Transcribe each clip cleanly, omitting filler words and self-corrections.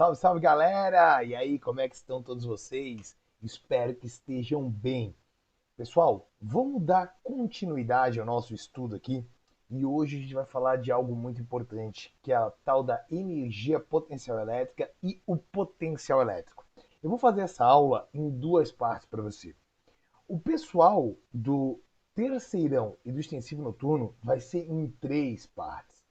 Salve, salve galera! E aí, como é que estão todos vocês? Espero que estejam bem. Pessoal, vamos dar continuidade ao nosso estudo aqui e hoje a gente vai falar de algo muito importante, que é a tal da energia potencial elétrica e o potencial elétrico. Eu vou fazer essa aula em duas partes para você. O pessoal do terceirão e do extensivo noturno vai ser em três partes.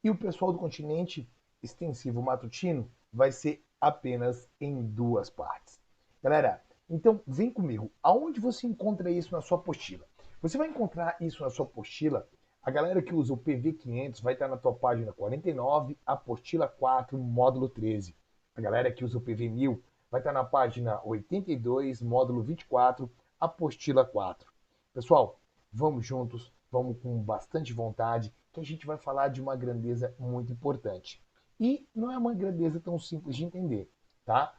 E o pessoal do continente extensivo matutino vai ser apenas em duas partes. Galera, então vem comigo. Aonde você encontra isso na sua apostila? Você vai encontrar isso na sua apostila. A galera que usa o PV500 vai estar na tua página 49, apostila 4, módulo 13. A galera que usa o PV1000 vai estar na página 82, módulo 24, apostila 4. Pessoal, vamos juntos, vamos com bastante vontade, que a gente vai falar de uma grandeza muito importante. E não é uma grandeza tão simples de entender, tá?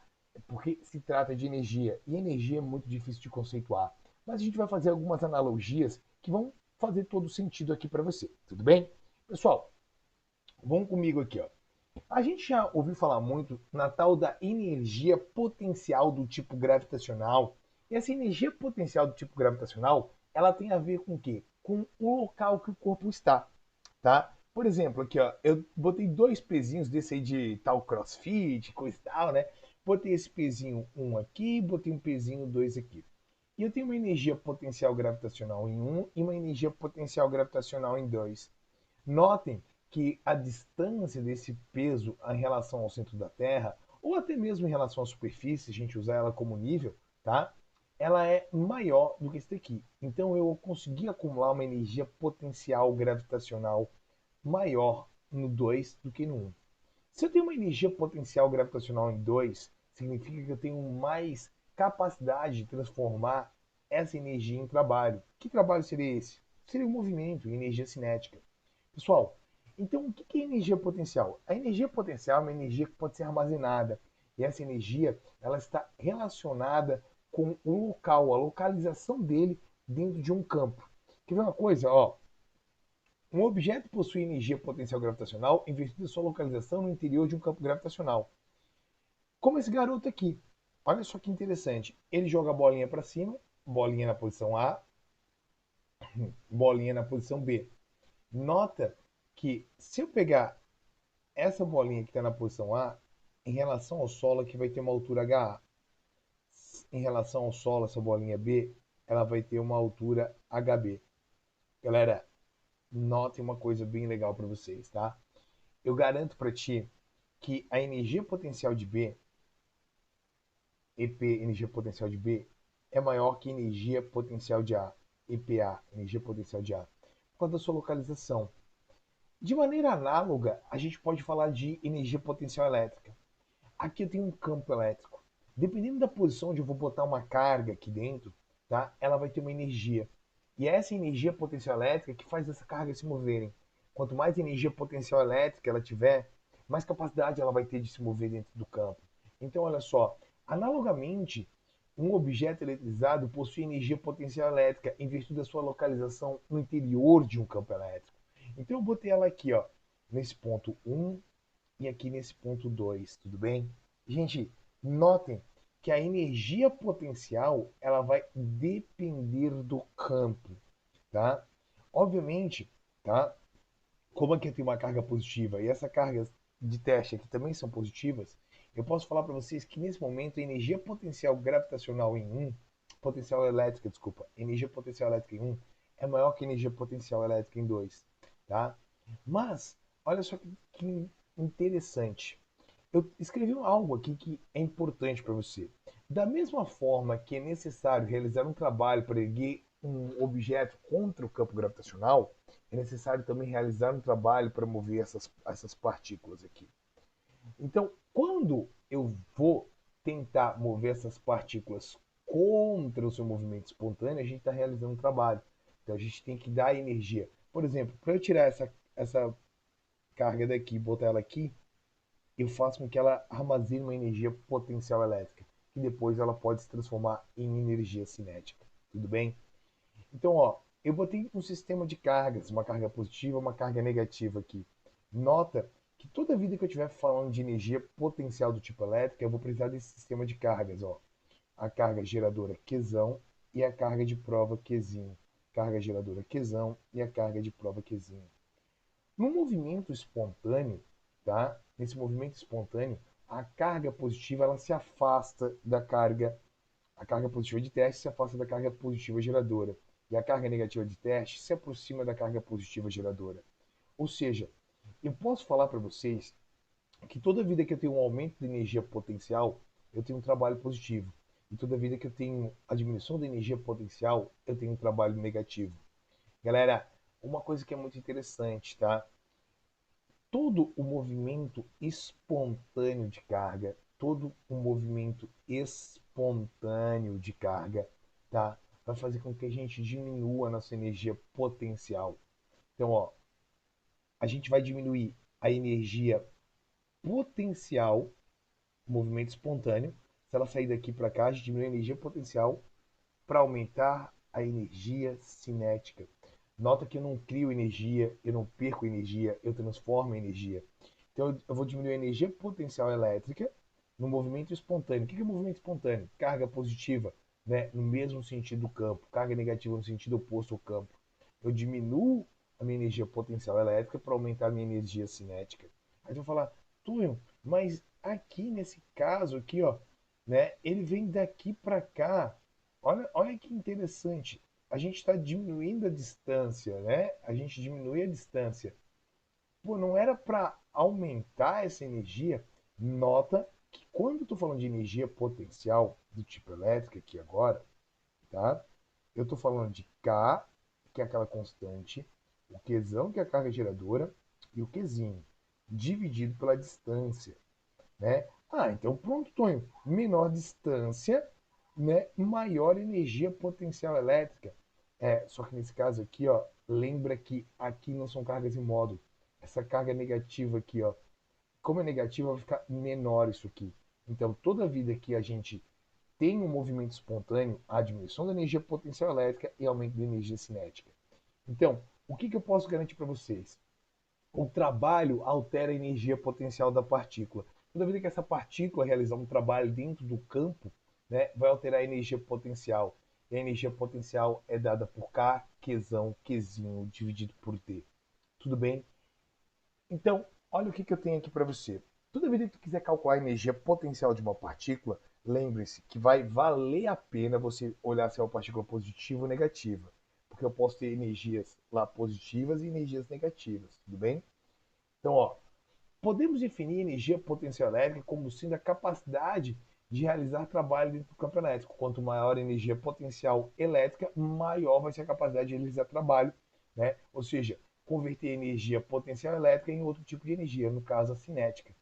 Porque se trata de energia, e energia é muito difícil de conceituar. Mas a gente vai fazer algumas analogias que vão fazer todo sentido aqui para você, tudo bem? Pessoal, vamos comigo aqui, ó. A gente já ouviu falar muito na tal da energia potencial do tipo gravitacional. E essa energia potencial do tipo gravitacional, ela tem a ver com o quê? Com o local que o corpo está, tá? Por exemplo, aqui, ó, eu botei dois pezinhos desse aí de tal crossfit, coisa e tal, né? Botei esse pezinho um aqui, botei um pezinho dois aqui. E eu tenho uma energia potencial gravitacional em um e uma energia potencial gravitacional em dois. Notem que a distância desse peso em relação ao centro da Terra, ou até mesmo em relação à superfície, se a gente usar ela como nível, tá? Ela é maior do que esse daqui. Então eu consegui acumular uma energia potencial gravitacional maior no 2 do que no 1. Se eu tenho uma energia potencial gravitacional em 2, significa que eu tenho mais capacidade de transformar essa energia em trabalho. Que trabalho seria esse? Seria um movimento, energia cinética. Pessoal, então o que é energia potencial? A energia potencial é uma energia que pode ser armazenada. E essa energia ela está relacionada com o local, a localização dele dentro de um campo. Quer ver uma coisa? Ó, um objeto possui energia potencial gravitacional em virtude da sua localização no interior de um campo gravitacional. Como esse garoto aqui. Olha só que interessante. Ele joga a bolinha para cima, bolinha na posição A, bolinha na posição B. Nota que se eu pegar essa bolinha que está na posição A, em relação ao solo aqui vai ter uma altura HA. Em relação ao solo, essa bolinha B, ela vai ter uma altura HB. Galera, notem uma coisa bem legal para vocês, tá? Eu garanto para ti que a energia potencial de B, EP, energia potencial de B, é maior que energia potencial de A, EPA, energia potencial de A, por causa da sua localização. De maneira análoga, a gente pode falar de energia potencial elétrica. Aqui eu tenho um campo elétrico. Dependendo da posição onde eu vou botar uma carga aqui dentro, tá? Ela vai ter uma energia. E é essa energia potencial elétrica que faz essa carga se moverem. Quanto mais energia potencial elétrica ela tiver, mais capacidade ela vai ter de se mover dentro do campo. Então, olha só, analogamente, um objeto eletrizado possui energia potencial elétrica em virtude da sua localização no interior de um campo elétrico. Então, eu botei ela aqui, ó, nesse ponto 1 e aqui nesse ponto 2, tudo bem? Gente, notem que a energia potencial ela vai depender do campo, tá? Obviamente, tá? Como aqui tem uma carga positiva e essas cargas de teste aqui também são positivas, eu posso falar para vocês que nesse momento a energia potencial gravitacional em um, potencial elétrica, desculpa, energia potencial elétrica em um é maior que energia potencial elétrica em 2, tá? Mas, olha só que interessante. Eu escrevi algo aqui que é importante para você. Da mesma forma que é necessário realizar um trabalho para erguer um objeto contra o campo gravitacional, é necessário também realizar um trabalho para mover essas partículas aqui. Então, quando eu vou tentar mover essas partículas contra o seu movimento espontâneo, a gente está realizando um trabalho. Então, a gente tem que dar energia. Por exemplo, para eu tirar essa carga daqui e botar ela aqui, eu faço com que ela armazene uma energia potencial elétrica, que depois ela pode se transformar em energia cinética. Tudo bem? Então, ó, eu botei um sistema de cargas, uma carga positiva, uma carga negativa aqui. Nota que toda vida que eu estiver falando de energia potencial do tipo elétrica, eu vou precisar desse sistema de cargas, ó. A carga geradora Qzão e a carga de prova Qzinho. Carga geradora Qzão e a carga de prova Qzinho. No movimento espontâneo, tá? Nesse movimento espontâneo, a carga positiva ela se afasta da carga, a carga positiva de teste se afasta da carga positiva geradora e a carga negativa de teste se aproxima da carga positiva geradora. Ou seja, eu posso falar para vocês que toda vida que eu tenho um aumento de energia potencial, eu tenho um trabalho positivo. E toda vida que eu tenho a diminuição da energia potencial, eu tenho um trabalho negativo. Galera, uma coisa que é muito interessante, tá? Todo o movimento espontâneo de carga, todo o movimento espontâneo de carga, tá? Vai fazer com que a gente diminua a nossa energia potencial. Então, ó, a gente vai diminuir a energia potencial, movimento espontâneo. Se ela sair daqui para cá, a gente diminui a energia potencial para aumentar a energia cinética. Nota que eu não crio energia, eu não perco energia, eu transformo energia. Então eu vou diminuir a energia potencial elétrica no movimento espontâneo. O que é movimento espontâneo? Carga positiva, né, no mesmo sentido do campo, carga negativa no sentido oposto ao campo. Eu diminuo a minha energia potencial elétrica para aumentar a minha energia cinética. Aí tu vai falar, Túlio, mas aqui nesse caso aqui, ó, né, ele vem daqui para cá. Olha que interessante. A gente está diminuindo a distância, né? A gente diminui a distância. Pô, não era para aumentar essa energia? Nota que quando eu estou falando de energia potencial do tipo elétrica aqui agora, tá? Eu estou falando de K, que é aquela constante, o Qzão, que é a carga geradora, e o Qzinho, dividido pela distância, né? Ah, então pronto, Tonho. Menor distância, né? Maior energia potencial elétrica. É, só que nesse caso aqui, ó, lembra que aqui não são cargas em módulo. Essa carga negativa aqui, ó, como é negativa, vai ficar menor isso aqui. Então, toda vida que a gente tem um movimento espontâneo, há diminuição da energia potencial elétrica e aumento da energia cinética. Então, o que eu posso garantir para vocês? O trabalho altera a energia potencial da partícula. Toda vez que essa partícula realizar um trabalho dentro do campo, né, vai alterar a energia potencial. E a energia potencial é dada por K, Qzão, Qzinho, dividido por D. Tudo bem? Então, olha o que eu tenho aqui para você. Toda vez que tu quiser calcular a energia potencial de uma partícula, lembre-se que vai valer a pena você olhar se é uma partícula positiva ou negativa. Porque eu posso ter energias lá positivas e energias negativas, tudo bem? Então, ó, podemos definir energia potencial elétrica como sendo a capacidade de realizar trabalho dentro do campo elétrico. Quanto maior a energia potencial elétrica, maior vai ser a capacidade de realizar trabalho, né? Ou seja, converter energia potencial elétrica em outro tipo de energia, no caso a cinética.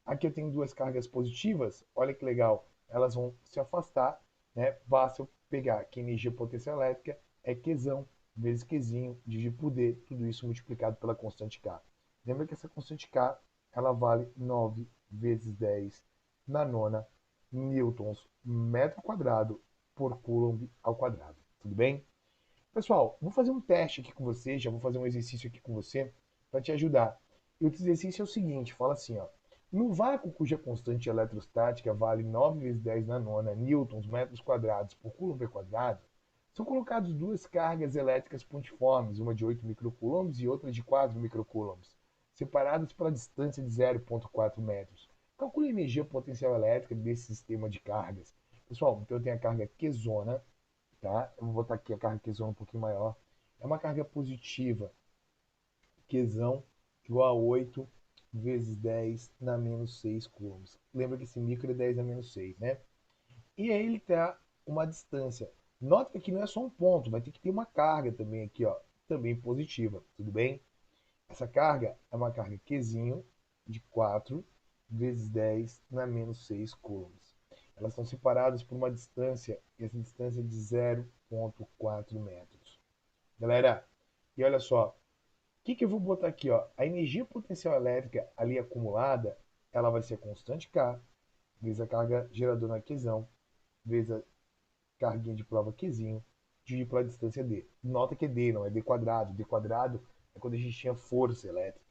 Aqui eu tenho duas cargas positivas, olha que legal, elas vão se afastar, né? Basta eu pegar que energia potencial elétrica é Qzão vezes Qzinho dividido por D, tudo isso multiplicado pela constante K. Lembra que essa constante K ela vale 9 vezes 10 na nona newtons metro quadrado por coulomb ao quadrado. Tudo bem? Pessoal, vou fazer um teste aqui com você, já vou fazer um exercício aqui com você para te ajudar. E o exercício é o seguinte, fala assim, ó. No vácuo cuja constante eletrostática vale 9 vezes 10 na nona newtons metros quadrados por coulomb quadrado, são colocadas duas cargas elétricas pontiformes, uma de 8 microcoulombs e outra de 4 microcoulombs, separadas pela distância de 0,4 metros. Calcule a energia potencial elétrica desse sistema de cargas. Pessoal, então eu tenho a carga Qzona, tá? Eu vou botar aqui a carga Qzona um pouquinho maior. É uma carga positiva, Qzão igual a 8 vezes 10 na menos 6 coulombs. Lembra que esse micro é 10 na menos 6, né? E aí ele está uma distância. Nota que aqui não é só um ponto, vai ter que ter uma carga também aqui, ó, também positiva, tudo bem? Essa carga é uma carga Qzinho de 4 vezes 10 na menos 6 coulombs. Elas são separadas por uma distância, e essa distância é de 0,4 metros. Galera, e olha só, o que eu vou botar aqui? Ó? A energia potencial elétrica ali acumulada, ela vai ser constante K, vezes a carga geradora Qzão, vezes a carguinha de prova Qzinho, dividido pela distância D. Nota que é D, não é D quadrado. D quadrado é quando a gente tinha força elétrica.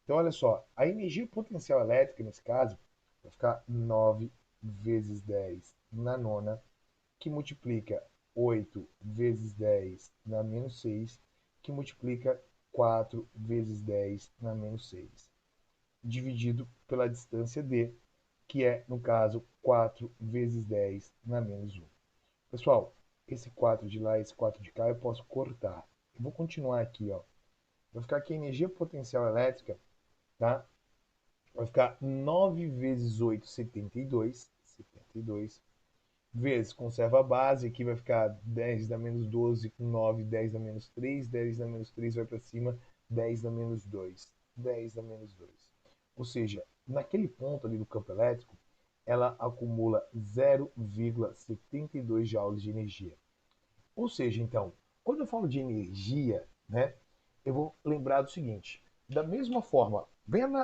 Então, olha só, a energia potencial elétrica, nesse caso, vai ficar 9 vezes 10 na nona, que multiplica 8 vezes 10 na menos 6, que multiplica 4 vezes 10 na menos 6, dividido pela distância d, que é, no caso, 4 vezes 10 na menos 1. Pessoal, esse 4 de lá e esse 4 de cá eu posso cortar. Eu vou continuar aqui, ó. Vai ficar aqui a energia potencial elétrica, tá? Vai ficar 9 vezes 8, 72. 72 vezes conserva a base, aqui vai ficar 10 da menos 12 com 9, 10 da menos 3, 10 da menos 3 vai para cima, 10 da menos 2, 10 da menos 2. Ou seja, naquele ponto ali do campo elétrico, ela acumula 0,72 joules de energia. Ou seja, então, quando eu falo de energia, né, eu vou lembrar do seguinte: da mesma forma,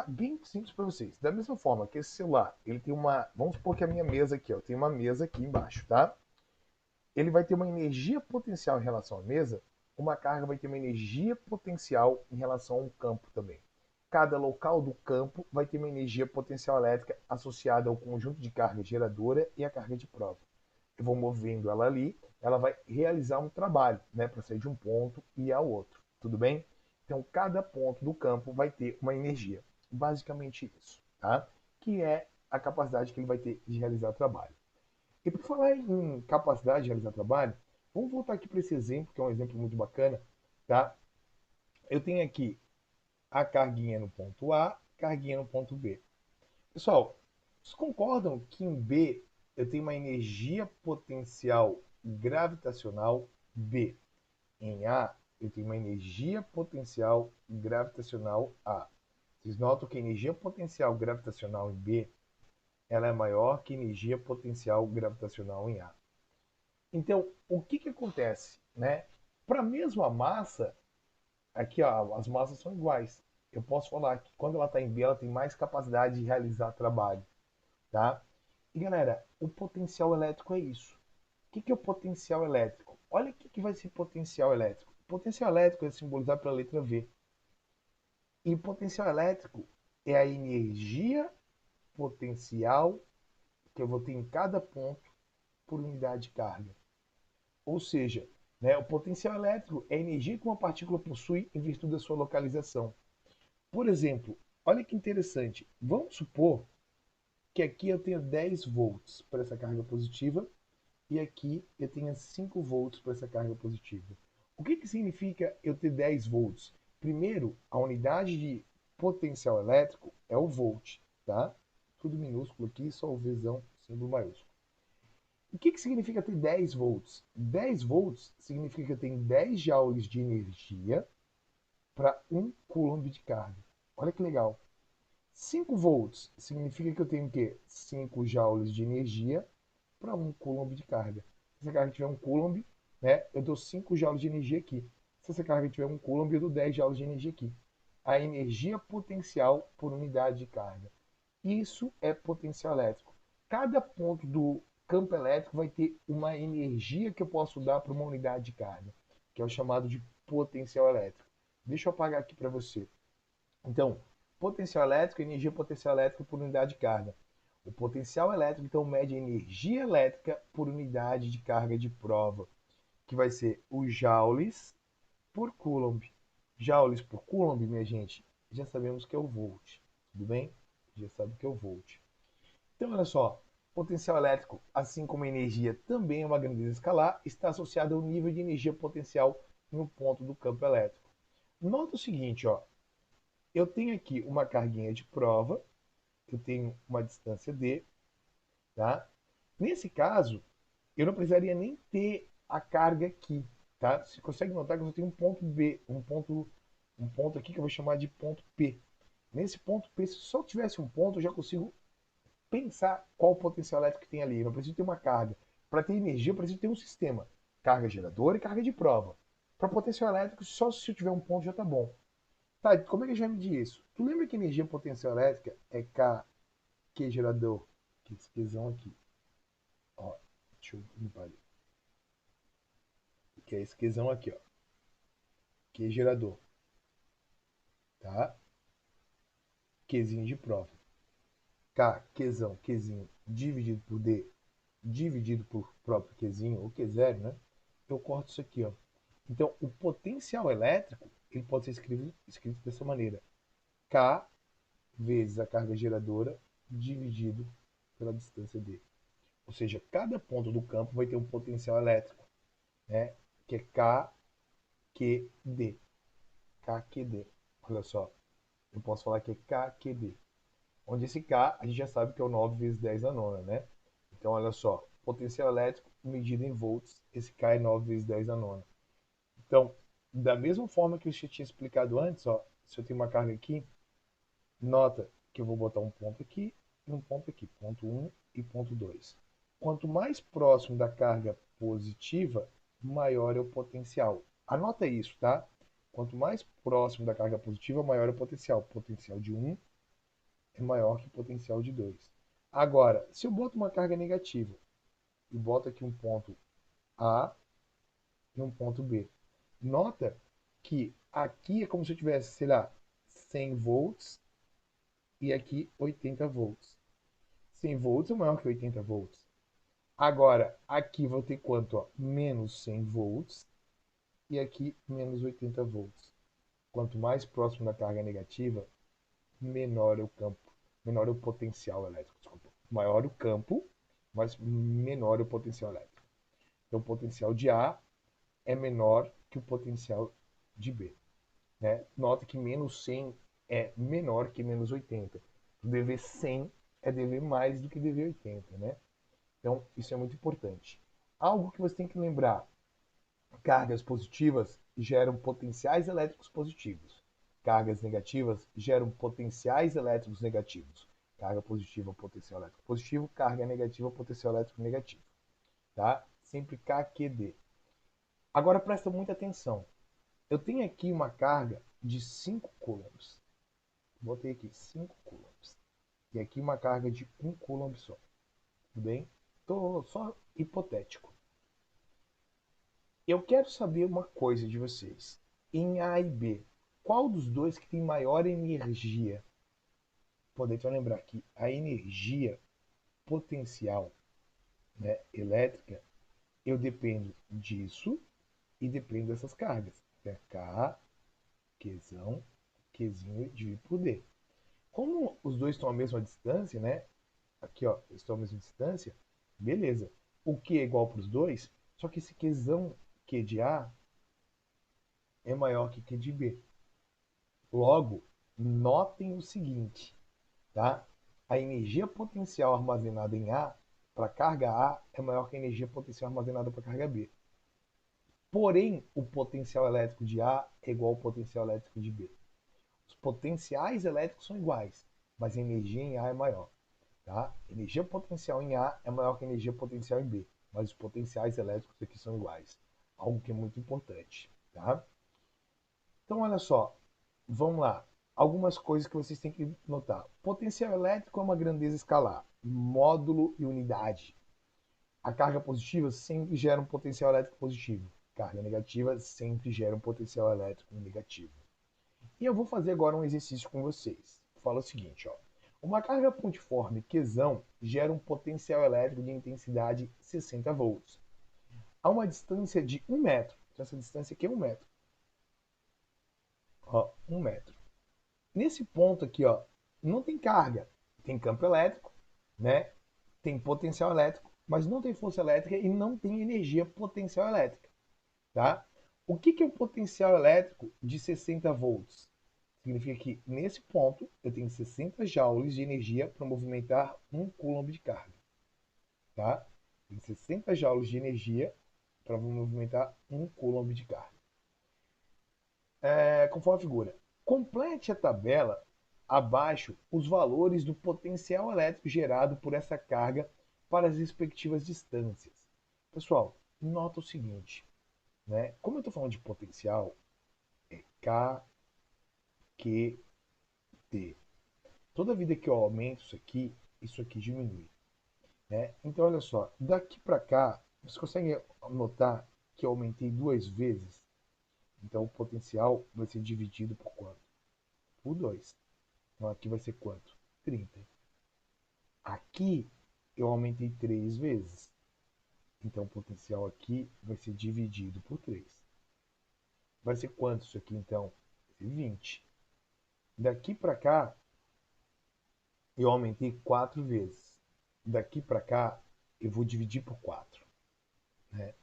bem simples para vocês, da mesma forma que esse celular, ele tem uma, vamos supor que a minha mesa aqui, ó, tem uma mesa aqui embaixo, tá? Ele vai ter uma energia potencial em relação à mesa, uma carga vai ter uma energia potencial em relação a um campo também. Cada local do campo vai ter uma energia potencial elétrica associada ao conjunto de carga geradora e a carga de prova. Eu vou movendo ela ali, ela vai realizar um trabalho, né, para sair de um ponto e ao outro. Tudo bem? Então, cada ponto do campo vai ter uma energia. Basicamente isso, tá? Que é a capacidade que ele vai ter de realizar o trabalho. E por falar em capacidade de realizar trabalho, vamos voltar aqui para esse exemplo, que é um exemplo muito bacana, tá? Eu tenho aqui a carguinha no ponto A, carguinha no ponto B. Pessoal, vocês concordam que em B eu tenho uma energia potencial gravitacional B? Em A eu tenho uma energia potencial gravitacional A. Vocês notam que a energia potencial gravitacional em B ela é maior que a energia potencial gravitacional em A. Então, o que, que acontece? Né? Para a mesma massa, aqui ó, as massas são iguais. Eu posso falar que quando ela está em B, ela tem mais capacidade de realizar trabalho. Tá? E galera, o potencial elétrico é isso. O que, que é o potencial elétrico? Olha o que, que vai ser potencial elétrico. O potencial elétrico é simbolizado pela letra V. E o potencial elétrico é a energia potencial que eu vou ter em cada ponto por unidade de carga. Ou seja, né, o potencial elétrico é a energia que uma partícula possui em virtude da sua localização. Por exemplo, olha que interessante. Vamos supor que aqui eu tenha 10 volts para essa carga positiva e aqui eu tenha 5 volts para essa carga positiva. O que, que significa eu ter 10 volts? Primeiro, a unidade de potencial elétrico é o volt, tá? Tudo minúsculo aqui, só o Vzão, símbolo maiúsculo. O que, que significa ter 10 volts? 10 volts significa que eu tenho 10 joules de energia para 1 coulomb de carga. Olha que legal. 5 volts significa que eu tenho o quê? 5 joules de energia para 1 coulomb de carga. Se essa carga tiver 1 coulomb, né, eu dou 5 joules de energia aqui. Se essa carga tiver 1 coulomb, eu dou 10 joules de energia aqui. A energia potencial por unidade de carga. Isso é potencial elétrico. Cada ponto do campo elétrico vai ter uma energia que eu posso dar para uma unidade de carga, que é o chamado de potencial elétrico. Deixa eu apagar aqui para você. Então, potencial elétrico, energia potencial elétrica por unidade de carga. O potencial elétrico, então, mede a energia elétrica por unidade de carga de prova, que vai ser o joules por coulomb. Joules por coulomb, minha gente, já sabemos que é o volt. Tudo bem? Já sabe que é o volt. Então, olha só, potencial elétrico, assim como a energia também é uma grandeza escalar, está associado ao nível de energia potencial em um ponto do campo elétrico. Nota o seguinte, ó, eu tenho aqui uma carguinha de prova, eu tenho uma distância d, tá? Nesse caso, eu não precisaria nem ter a carga aqui, tá? Você consegue notar que eu tenho um ponto B, um ponto aqui que eu vou chamar de ponto P. Nesse ponto P, se só tivesse um ponto, eu já consigo pensar qual o potencial elétrico que tem ali. Eu não preciso ter uma carga. Para ter energia, eu preciso ter um sistema. Carga geradora e carga de prova. Para potencial elétrico, só se eu tiver um ponto já está bom. Tá, como é que a gente vai medir isso? Tu lembra que energia potencial elétrica é K, Q gerador? Que esse Qzão aqui. Ó, deixa eu limpar ali. Que é esse Qzão aqui, ó. Q gerador. Tá? Qzinho de prova. K, Qzão, Qzinho, dividido por D, dividido por próprio Qzinho, ou Q0, né? Eu corto isso aqui, ó. Então, o potencial elétrico, ele pode ser escrito dessa maneira. K vezes a carga geradora dividido pela distância D. Ou seja, cada ponto do campo vai ter um potencial elétrico, né? Que é KQD. KQD. Olha só, eu posso falar que é KQD. Onde esse K, a gente já sabe que é o 9 vezes 10 a nona, né? Então, olha só, potencial elétrico medido em volts, esse K é 9 vezes 10 a nona. Então, da mesma forma que eu já tinha explicado antes, ó, se eu tenho uma carga aqui, nota que eu vou botar um ponto aqui e um ponto aqui, ponto 1 e ponto 2. Quanto mais próximo da carga positiva, maior é o potencial. Anota isso, tá? Quanto mais próximo da carga positiva, maior é o potencial. O potencial de 1 é maior que o potencial de 2. Agora, se eu boto uma carga negativa e boto aqui um ponto A e um ponto B, nota que aqui é como se eu tivesse, sei lá, 100 volts e aqui 80 volts. 100 volts é maior que 80 volts. Agora, aqui vou ter quanto? Ó? Menos 100 volts e aqui menos 80 volts. Quanto mais próximo da carga negativa, menor é o campo, menor é o potencial elétrico. Desculpa. Maior o campo, mas menor é o potencial elétrico. Então, o potencial de A é menor que o potencial de B. Né? Nota que menos 100 é menor que menos 80. O dV 100 é dV mais do que dV 80. Né? Então, isso é muito importante. Algo que você tem que lembrar: cargas positivas geram potenciais elétricos positivos. Cargas negativas geram potenciais elétricos negativos. Carga positiva, potencial elétrico positivo. Carga negativa, potencial elétrico negativo. Tá? Sempre KQD. Agora presta muita atenção. Eu tenho aqui uma carga de 5 coulombs. Botei aqui 5 coulombs. E aqui uma carga de 1 coulomb só. Tudo bem? Estou só hipotético. Eu quero saber uma coisa de vocês. Em A e B, qual dos dois que tem maior energia? Podem lembrar que a energia potencial, né, elétrica, eu dependo disso e dependo dessas cargas. É K, Qzão, Qzinho dividido por D. Como os dois estão à mesma distância, né? Aqui, ó, estão à mesma distância, beleza. O Q é igual para os dois, só que esse Qzão, Q de A, é maior que Q de B. Logo, notem o seguinte, tá? A energia potencial armazenada em A, para carga A, é maior que a energia potencial armazenada para carga B. Porém, o potencial elétrico de A é igual ao potencial elétrico de B. Os potenciais elétricos são iguais, mas a energia em A é maior. Tá? Energia potencial em A é maior que a energia potencial em B, mas os potenciais elétricos aqui são iguais. Algo que é muito importante. Tá? Então, olha só, vamos lá. Algumas coisas que vocês têm que notar. Potencial elétrico é uma grandeza escalar, módulo e unidade. A carga positiva sempre gera um potencial elétrico positivo. Carga negativa sempre gera um potencial elétrico negativo. E eu vou fazer agora um exercício com vocês. Fala o seguinte, ó. Uma carga pontiforme Qzão gera um potencial elétrico de intensidade 60 volts. A uma distância de 1 metro. Então, essa distância aqui é 1 metro. Ó, 1 metro. Nesse ponto aqui, ó, não tem carga. Tem campo elétrico, né? Tem potencial elétrico, mas não tem força elétrica e não tem energia potencial elétrica. Tá? O que é o potencial elétrico de 60 volts? Significa que nesse ponto eu tenho 60 joules de energia para movimentar 1 coulomb de carga. Tá? Tem 60 joules de energia para movimentar 1 coulomb de carga. Conforme a figura. Complete a tabela abaixo os valores do potencial elétrico gerado por essa carga para as respectivas distâncias. Pessoal, nota o seguinte, né? Como eu estou falando de potencial, é K, Q, T. Toda vida que eu aumento isso aqui diminui. Né? Então, olha só, daqui para cá, você consegue notar que eu aumentei 2 vezes? Então, o potencial vai ser dividido por quanto? Por 2. Então aqui vai ser quanto? 30. Aqui eu aumentei 3 vezes. Então o potencial aqui vai ser dividido por 3. Vai ser quanto isso aqui então? Vai ser 20. Daqui para cá eu aumentei 4 vezes. Daqui para cá eu vou dividir por 4. Né?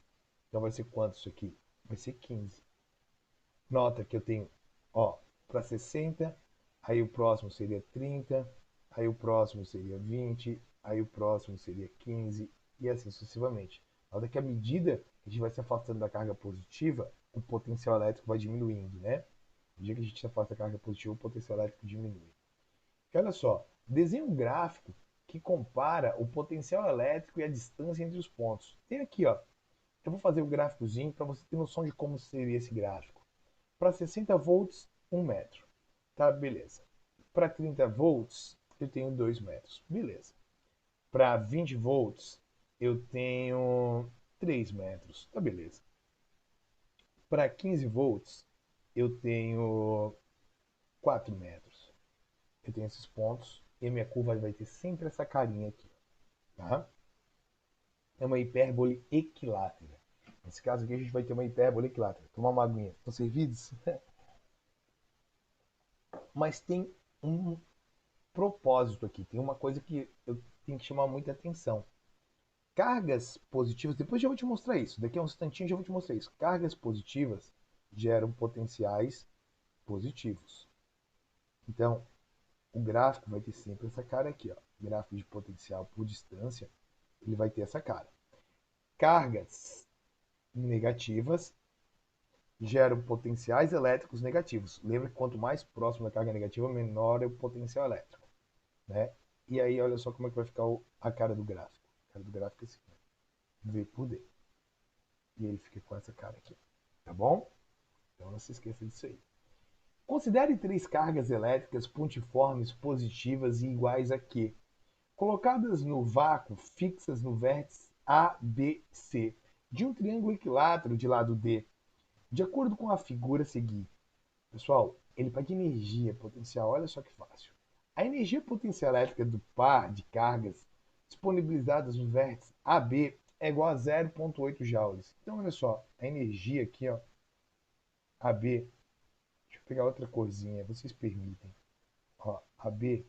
Então vai ser quanto isso aqui? Vai ser 15. Nota que eu tenho, ó, para 60, aí o próximo seria 30, aí o próximo seria 20, aí o próximo seria 15 e assim sucessivamente. Nota que à medida que a gente vai se afastando da carga positiva, o potencial elétrico vai diminuindo, né? No dia que a gente se afasta da carga positiva, o potencial elétrico diminui. E olha só, desenha um gráfico que compara o potencial elétrico e a distância entre os pontos. Tem aqui, ó. Eu vou fazer o gráficozinho para você ter noção de como seria esse gráfico. Para 60 volts, 1 metro. Tá, beleza. Para 30 volts, eu tenho 2 metros. Beleza. Para 20 volts, eu tenho 3 metros. Tá, beleza. Para 15 volts, eu tenho 4 metros. Eu tenho esses pontos e a minha curva vai ter sempre essa carinha aqui. Tá? É uma hipérbole equilátera. Nesse caso aqui, a gente vai ter uma hipérbole equilátera. Tomar uma aguinha. Estão servidos? Mas tem um propósito aqui. Tem uma coisa que eu tenho que chamar muita atenção. Cargas positivas, depois já vou te mostrar isso. Daqui a um instantinho já vou te mostrar isso. Cargas positivas geram potenciais positivos. Então, o gráfico vai ter sempre essa cara aqui, ó. Gráfico de potencial por distância, ele vai ter essa cara. Cargas negativas geram potenciais elétricos negativos. Lembra que quanto mais próximo da carga negativa, menor é o potencial elétrico, né? E aí, olha só como é que vai ficar a cara do gráfico. A cara do gráfico é assim, V por D. E ele fica com essa cara aqui, tá bom? Então não se esqueça disso aí. Considere 3 cargas elétricas pontiformes positivas e iguais a Q, colocadas no vácuo, fixas no vértice A, B, C, de um triângulo equilátero de lado D, de acordo com a figura a seguir. Pessoal, ele pede energia potencial, olha só que fácil. A energia potencial elétrica do par de cargas disponibilizadas no vértice AB é igual a 0,8 joules. Então, olha só, a energia aqui, ó, AB, deixa eu pegar outra corzinha, vocês permitem. Ó, AB,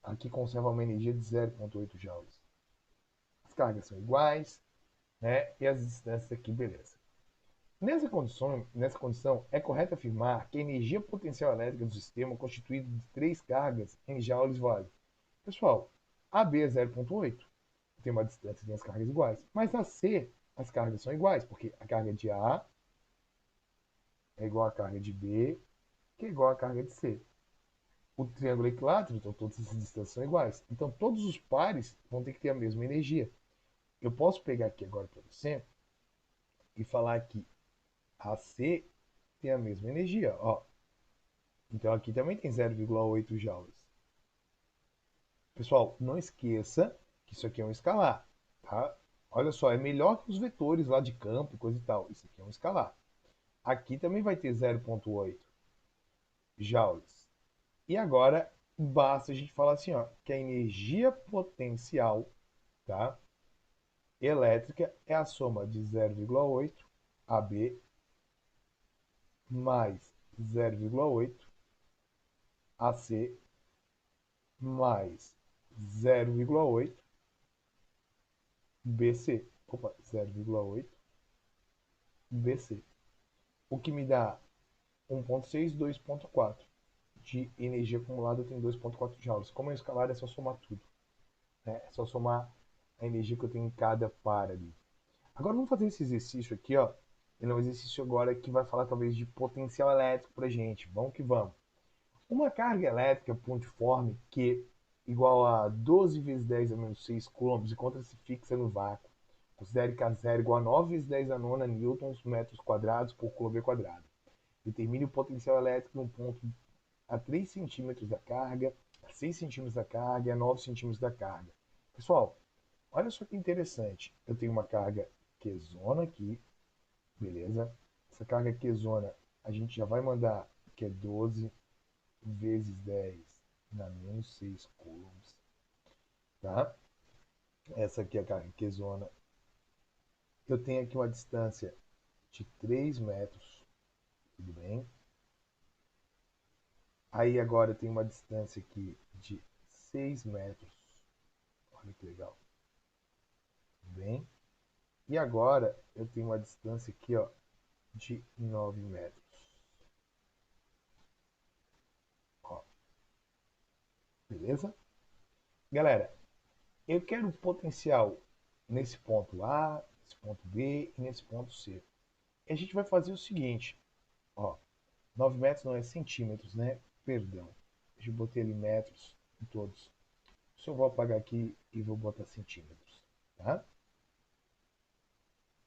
aqui conserva uma energia de 0,8 joules. As cargas são iguais, né? E as distâncias aqui, beleza. Nessa condição, é correto afirmar que a energia potencial elétrica do sistema, constituída de 3 cargas em joules, vale. Pessoal, AB é 0,8, tem uma distância e tem as cargas iguais. Mas a C, as cargas são iguais, porque a carga de A é igual à carga de B, que é igual à carga de C. O triângulo é equilátero, então todas essas distâncias são iguais. Então todos os pares vão ter que ter a mesma energia. Eu posso pegar aqui agora para você e falar que a C tem a mesma energia. Ó. Então aqui também tem 0,8 joules. Pessoal, não esqueça que isso aqui é um escalar. Tá? Olha só, é melhor que os vetores lá de campo e coisa e tal. Isso aqui é um escalar. Aqui também vai ter 0,8 joules. E agora basta a gente falar assim, ó, que a energia potencial, tá, elétrica é a soma de 0,8 AB mais 0,8 AC mais 0,8 BC. Opa, 0,8 BC. O que me dá 1,6, 2,4 de energia acumulada, tem 2,4 joules. Como é escalar, é só somar tudo. Né? É só somar a energia que eu tenho em cada par ali. Agora vamos fazer esse exercício aqui, ó. Ele é um exercício agora que vai falar talvez de potencial elétrico pra gente. Vamos que vamos. Uma carga elétrica pontiforme Q igual a 12 vezes 10 a menos 6 coulombs encontra-se fixa no vácuo. Considere que a zero igual a 9 vezes 10 a nona newtons metros quadrados por coulomb quadrado. Determine o potencial elétrico em um ponto a 3 centímetros da carga, a 6 centímetros da carga e a 9 centímetros da carga. Pessoal, olha só que interessante. Eu tenho uma carga Qzona aqui, beleza? Essa carga Qzona a gente já vai mandar que é 12 vezes 10 na menos 6 coulombs, tá? Essa aqui é a carga Qzona. Eu tenho aqui uma distância de 3 metros, tudo bem? Aí agora eu tenho uma distância aqui de 6 metros. Olha que legal. Tudo bem? E agora eu tenho uma distância aqui, ó, de 9 metros. Ó, beleza? Galera, eu quero o potencial nesse ponto A, nesse ponto B e nesse ponto C. E a gente vai fazer o seguinte, ó, 9 metros não é centímetros, né? Perdão. Eu botei ali metros em todos. Só vou apagar aqui e vou botar centímetros, tá?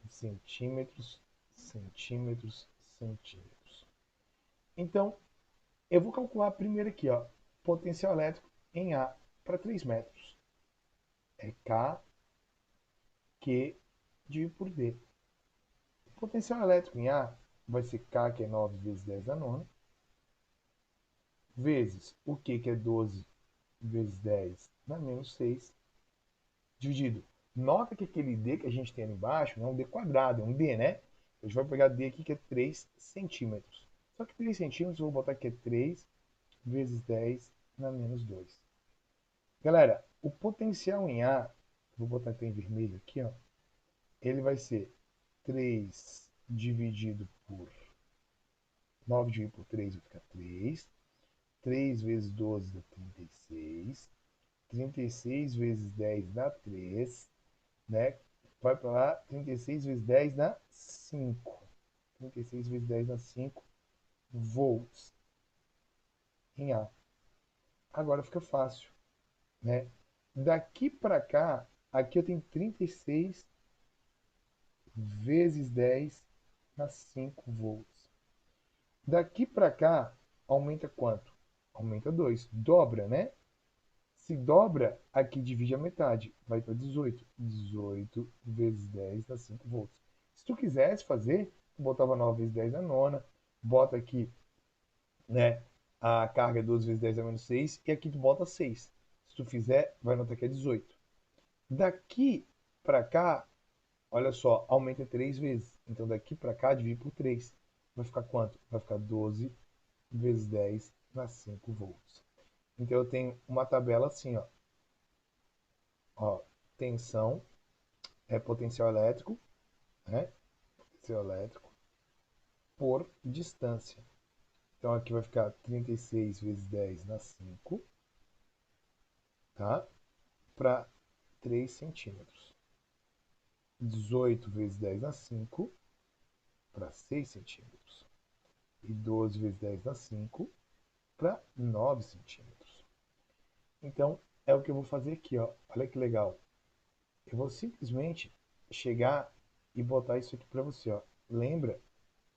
Centímetros, centímetros, centímetros. Então, eu vou calcular primeiro aqui, ó, potencial elétrico em A para 3 metros. É K, Q dividido por D. O potencial elétrico em A vai ser K, que é 9 vezes 10 a nona, vezes o Q, que é 12 vezes 10 na menos 6, dividido. Nota que aquele D que a gente tem ali embaixo não é um D quadrado, é um D, né? A gente vai pegar D aqui que é 3 centímetros. Só que 3 centímetros eu vou botar aqui é 3 vezes 10 na menos 2. Galera, o potencial em A, vou botar até em vermelho aqui, ó, ele vai ser 3 dividido por 9 dividido por 3 vai ficar 3. 3 vezes 12 dá 36. 36 vezes 10 dá 3, né? Vai para lá, 36 vezes 10 dá 5. 36 vezes 10 dá 5 volts em A. Agora fica fácil, né? Daqui para cá, aqui eu tenho 36 vezes 10 dá 5 volts. Daqui para cá, aumenta quanto? Aumenta 2. Dobra, né? Se dobra, aqui divide a metade. Vai para 18. 18 vezes 10 dá 5 volts. Se tu quisesse fazer, tu botava 9 vezes 10 na nona. Bota aqui, né, a carga é 12 vezes 10 a menos 6. E aqui tu bota 6. Se tu fizer, vai notar que é 18. Daqui para cá, olha só, aumenta 3 vezes. Então daqui para cá, divide por 3. Vai ficar quanto? Vai ficar 12 vezes 10 dá 5 volts. Então eu tenho uma tabela assim, ó. Ó, tensão é potencial elétrico, né? Potencial elétrico por distância. Então aqui vai ficar 36 vezes 10 na 5, tá? Para 3 centímetros. 18 vezes 10 na 5 para 6 centímetros. E 12 vezes 10 na 5 para 9 centímetros. Então é o que eu vou fazer aqui, ó. Olha que legal. Eu vou simplesmente chegar e botar isso aqui para você, ó. Lembra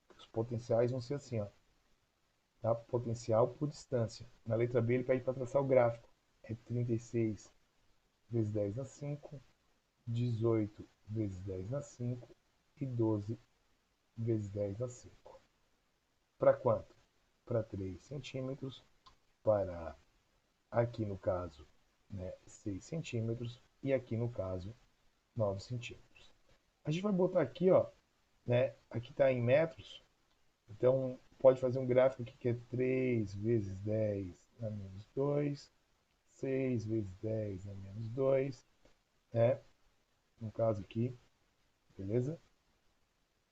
que os potenciais vão ser assim, ó. Tá? Potencial por distância. Na letra B ele pede para traçar o gráfico. É 36 vezes 10 na 5, 18 vezes 10 na 5 e 12 vezes 10 na 5. Para quanto? Para 3 centímetros, para aqui no caso, né, 6 centímetros e aqui no caso 9 centímetros. A gente vai botar aqui, ó, né, aqui está em metros, então pode fazer um gráfico aqui que é 3 vezes 10 na menos 2, 6 vezes 10 na menos 2, né? No caso aqui, beleza?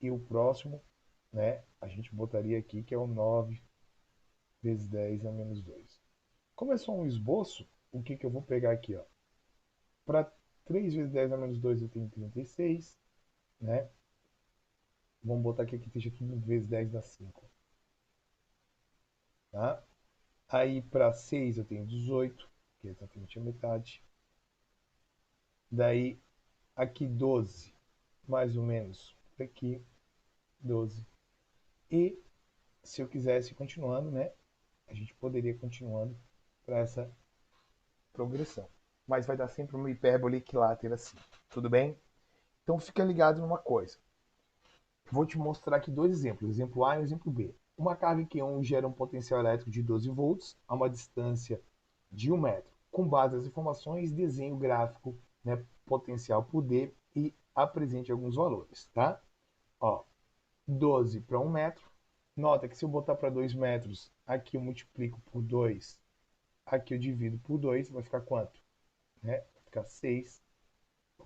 E o próximo, né? A gente botaria aqui que é o 9 vezes 10 na menos 2. Como é só um esboço, o que que eu vou pegar aqui, ó? Para 3 vezes 10 na menos 2 eu tenho 36, né? Vamos botar aqui que esteja tudo vezes 10 dá 5. Tá? Aí para 6 eu tenho 18, que é exatamente a metade. Daí aqui 12, mais ou menos aqui 12. E se eu quisesse ir continuando, né, a gente poderia ir continuando para essa progressão. Mas vai dar sempre uma hipérbole equilátera assim. Tudo bem? Então fica ligado numa coisa. Vou te mostrar aqui dois exemplos, exemplo A e exemplo B. Uma carga Q1 gera um potencial elétrico de 12 volts a uma distância de 1 metro. Com base nas informações, desenhe o gráfico, né, potencial por D e apresente alguns valores, tá? Ó, 12 para 1 metro. Nota que se eu botar para 2 metros, aqui eu multiplico por 2, aqui eu divido por 2, vai ficar quanto? Né? Vai ficar 6.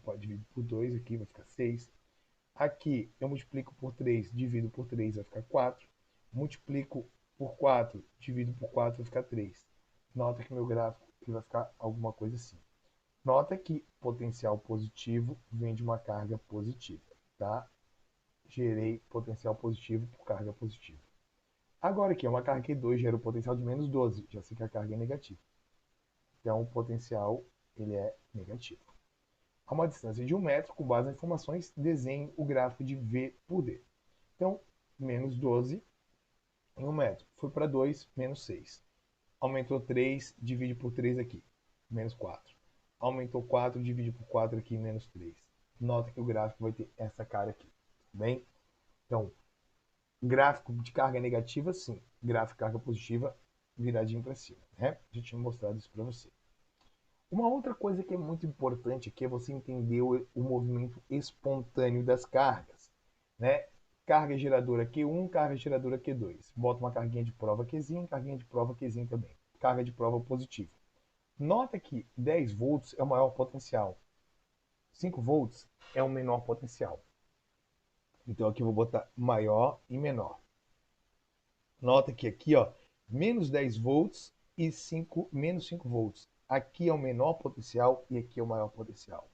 Pode dividir por 2 aqui, vai ficar 6. Aqui eu multiplico por 3, divido por 3, vai ficar 4. Multiplico por 4, divido por 4, vai ficar 3. Nota que meu gráfico aqui vai ficar alguma coisa assim. Nota que potencial positivo vem de uma carga positiva, tá? Gerei potencial positivo por carga positiva. Agora aqui, uma carga Q2 gera o potencial de menos 12, já sei que a carga é negativa. Então o potencial ele é negativo. A uma distância de 1 metro, com base nas informações, desenhe o gráfico de V por D. Então, menos 12 em 1 metro. Foi para 2, menos 6. Aumentou 3, divide por 3 aqui, menos 4. Aumentou 4, divide por 4 aqui, menos 3. Nota que o gráfico vai ter essa cara aqui. Bem? Então, gráfico de carga negativa, sim. Gráfico de carga positiva, viradinho para cima. Né? Já tinha mostrado isso para você. Uma outra coisa que é muito importante aqui é você entender o movimento espontâneo das cargas. Né? Carga geradora Q1, carga geradora Q2. Bota uma carguinha de prova Qzinho, carguinha de prova Qzinho também. Carga de prova positiva. Nota que 10 volts é o maior potencial. 5 volts é o menor potencial. Então aqui eu vou botar maior e menor. Nota que aqui, ó, menos 10 volts e menos 5 volts. Aqui é o menor potencial e aqui é o maior potencial.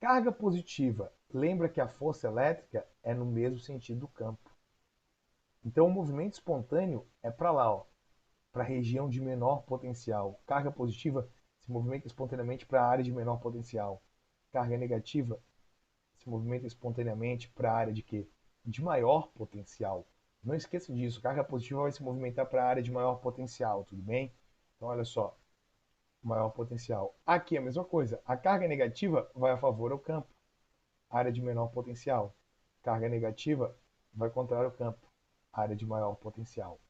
Carga positiva. Lembra que a força elétrica é no mesmo sentido do campo. Então o movimento espontâneo é para lá, para a região de menor potencial. Carga positiva se movimenta espontaneamente para a área de menor potencial. Carga negativa se movimenta espontaneamente para a área de quê? De maior potencial. Não esqueça disso, carga positiva vai se movimentar para a área de maior potencial, tudo bem? Então olha só, maior potencial. Aqui é a mesma coisa, a carga negativa vai a favor ao campo, área de menor potencial. Carga negativa vai contrário ao campo, área de maior potencial.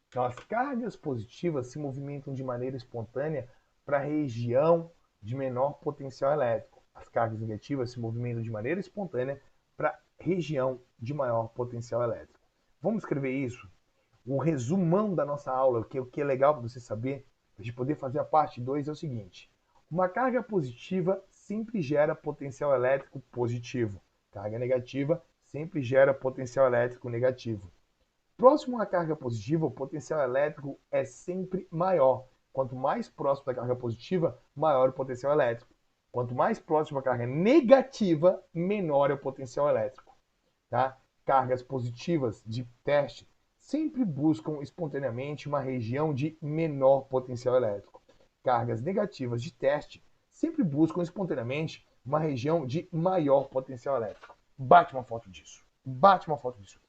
Então as cargas positivas se movimentam de maneira espontânea para a região de menor potencial elétrico. As cargas negativas se movimentam de maneira espontânea para a região de maior potencial elétrico. Vamos escrever isso? O resumão da nossa aula, o que é legal para você saber, para a gente poder fazer a parte 2, é o seguinte. Uma carga positiva sempre gera potencial elétrico positivo. Carga negativa sempre gera potencial elétrico negativo. Próximo à carga positiva, o potencial elétrico é sempre maior. Quanto mais próximo da carga positiva, maior o potencial elétrico. Quanto mais próximo à carga negativa, menor é o potencial elétrico. Tá? Cargas positivas de teste sempre buscam espontaneamente uma região de menor potencial elétrico. Cargas negativas de teste sempre buscam espontaneamente uma região de maior potencial elétrico. Bate uma foto disso. Bate uma foto disso.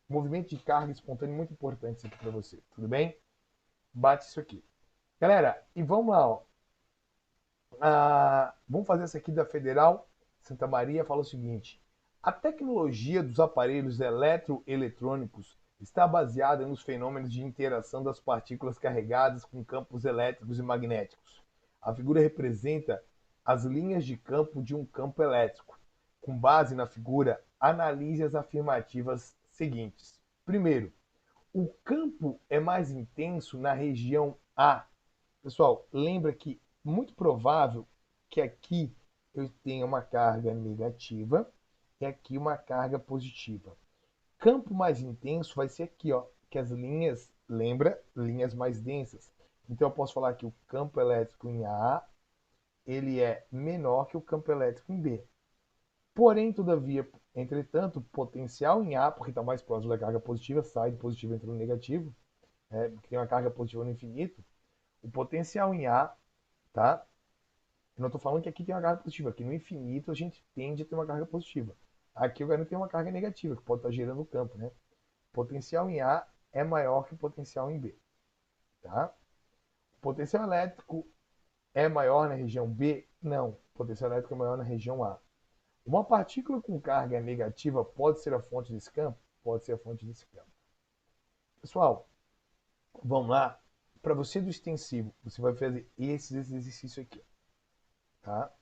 Movimento de carga espontâneo muito importante isso aqui para você, tudo bem? Bate isso aqui. Galera, e vamos lá, ó. Vamos fazer essa aqui da Federal Santa Maria, fala o seguinte: a tecnologia dos aparelhos eletroeletrônicos está baseada nos fenômenos de interação das partículas carregadas com campos elétricos e magnéticos. A figura representa as linhas de campo de um campo elétrico. Com base na figura, analise as afirmativas seguintes. Primeiro, o campo é mais intenso na região A. Pessoal, lembra que muito provável que aqui eu tenha uma carga negativa e aqui uma carga positiva. Campo mais intenso vai ser aqui, ó, que as linhas, lembra, linhas mais densas. Então eu posso falar que o campo elétrico em A ele é menor que o campo elétrico em B. Porém, todavia, entretanto, potencial em A, porque está mais próximo da carga positiva, sai do positivo entra no negativo, porque tem uma carga positiva no infinito. O potencial em A, tá? Eu não estou falando que aqui tem uma carga positiva, aqui no infinito a gente tende a ter uma carga positiva. Aqui eu quero ter uma carga negativa, que pode estar gerando o campo, né? Potencial em A é maior que o potencial em B, tá? O potencial elétrico é maior na região B? Não. O potencial elétrico é maior na região A. Uma partícula com carga negativa pode ser a fonte desse campo? Pode ser a fonte desse campo. Pessoal, vamos lá. Para você do extensivo, você vai fazer esse exercício aqui, tá?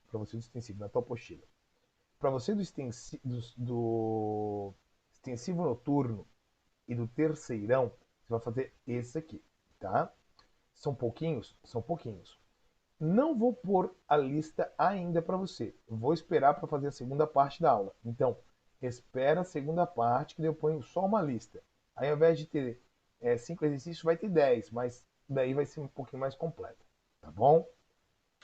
Para você do extensivo, na tua apostila. Para você do extensivo noturno e do terceirão, você vai fazer esse aqui, tá? São pouquinhos? São pouquinhos. Não vou pôr a lista ainda para você. Vou esperar para fazer a segunda parte da aula. Então, espera a segunda parte que eu ponho só uma lista. Aí, ao invés de ter 5 exercícios, vai ter 10, mas daí vai ser um pouquinho mais completo. Tá bom?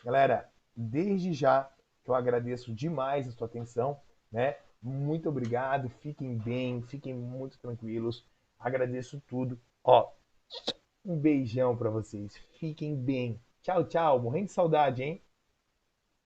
Galera, desde já eu agradeço demais a sua atenção, né? Muito obrigado, fiquem bem, fiquem muito tranquilos. Agradeço tudo. Ó, um beijão para vocês. Fiquem bem. Tchau, tchau. Morrendo de saudade, hein?